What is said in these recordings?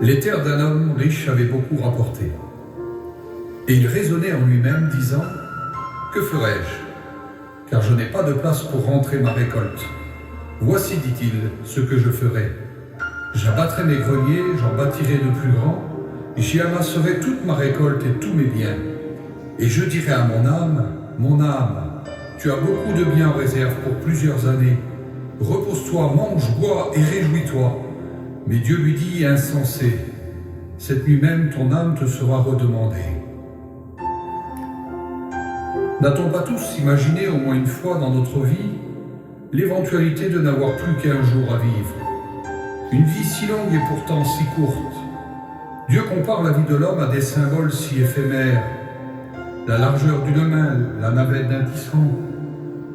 Les terres d'un homme riche avaient beaucoup rapporté. Et il raisonnait en lui-même, disant : « Que ferai-je ? Car je n'ai pas de place pour rentrer ma récolte. Voici, dit-il, ce que je ferai. J'abattrai mes greniers, j'en bâtirai de plus grands, et j'y amasserai toute ma récolte et tous mes biens. Et je dirai à mon âme, tu as beaucoup de biens en réserve pour plusieurs années. Repose-toi, mange, bois et réjouis-toi. Mais Dieu lui dit, insensé, cette nuit même ton âme te sera redemandée. » N'a-t-on pas tous imaginé au moins une fois dans notre vie l'éventualité de n'avoir plus qu'un jour à vivre? Une vie si longue et pourtant si courte. Dieu compare la vie de l'homme à des symboles si éphémères. La largeur d'une main, la navette d'un tisserand,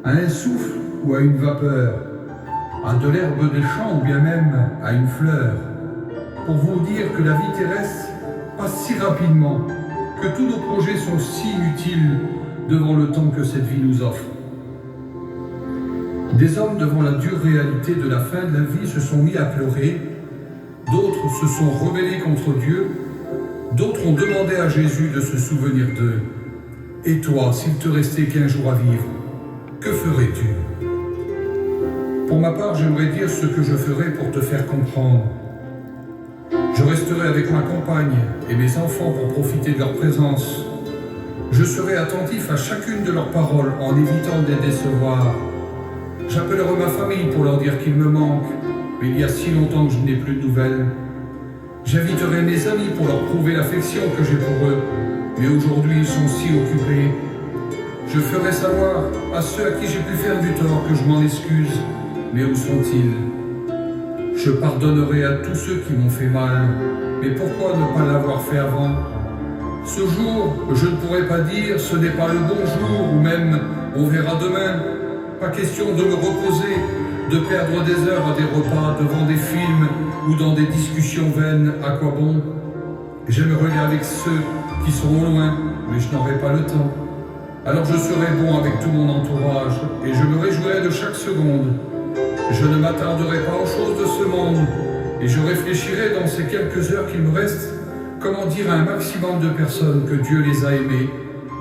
à un souffle ou à une vapeur, à de l'herbe des champs ou bien même à une fleur, pour vous dire que la vie terrestre passe si rapidement, que tous nos projets sont si inutiles devant le temps que cette vie nous offre. Des hommes devant la dure réalité de la fin de la vie se sont mis à pleurer, d'autres se sont rebellés contre Dieu, d'autres ont demandé à Jésus de se souvenir d'eux. Et toi, s'il te restait qu'un jour à vivre, que ferais-tu ? Pour ma part, j'aimerais dire ce que je ferais pour te faire comprendre. Je resterai avec ma compagne et mes enfants pour profiter de leur présence. Je serai attentif à chacune de leurs paroles en évitant de les décevoir. J'appellerai ma famille pour leur dire qu'ils me manquent, mais il y a si longtemps que je n'ai plus de nouvelles. J'inviterai mes amis pour leur prouver l'affection que j'ai pour eux, mais aujourd'hui ils sont si occupés. Je ferai savoir à ceux à qui j'ai pu faire du tort que je m'en excuse, mais où sont-ils ? Je pardonnerai à tous ceux qui m'ont fait mal, mais pourquoi ne pas l'avoir fait avant ? Ce jour, je ne pourrai pas dire ce n'est pas le bon jour ou même on verra demain. Pas question de me reposer, de perdre des heures à des repas devant des films ou dans des discussions vaines. À quoi bon ? J'aimerais aller avec ceux qui seront loin, mais je n'aurai pas le temps. Alors je serai bon avec tout mon entourage et je me réjouirai de chaque seconde. Je ne m'attarderai pas aux choses de ce monde et je réfléchirai dans ces quelques heures qu'il me reste comment dire à un maximum de personnes que Dieu les a aimées,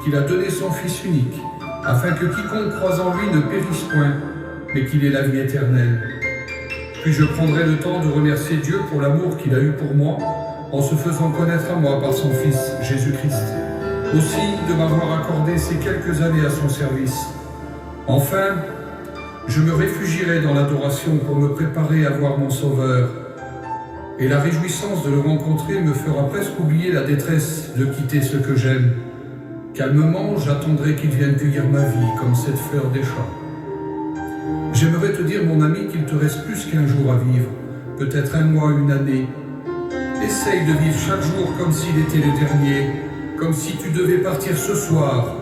qu'il a donné son Fils unique, afin que quiconque croise en lui ne périsse point, mais qu'il ait la vie éternelle. Puis je prendrai le temps de remercier Dieu pour l'amour qu'il a eu pour moi, en se faisant connaître à moi par son Fils Jésus-Christ. Aussi de m'avoir accordé ces quelques années à son service. Enfin, je me réfugierai dans l'adoration pour me préparer à voir mon Sauveur. Et la réjouissance de le rencontrer me fera presque oublier la détresse de quitter ce que j'aime. Calmement, j'attendrai qu'il vienne cueillir ma vie comme cette fleur des champs. J'aimerais te dire, mon ami, qu'il te reste plus qu'un jour à vivre, peut-être un mois, une année. Essaye de vivre chaque jour comme s'il était le dernier, comme si tu devais partir ce soir.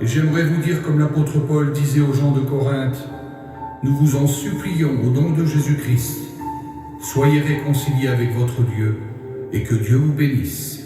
Et j'aimerais vous dire comme l'apôtre Paul disait aux gens de Corinthe, « Nous vous en supplions au nom de Jésus-Christ, soyez réconciliés avec votre Dieu et que Dieu vous bénisse. »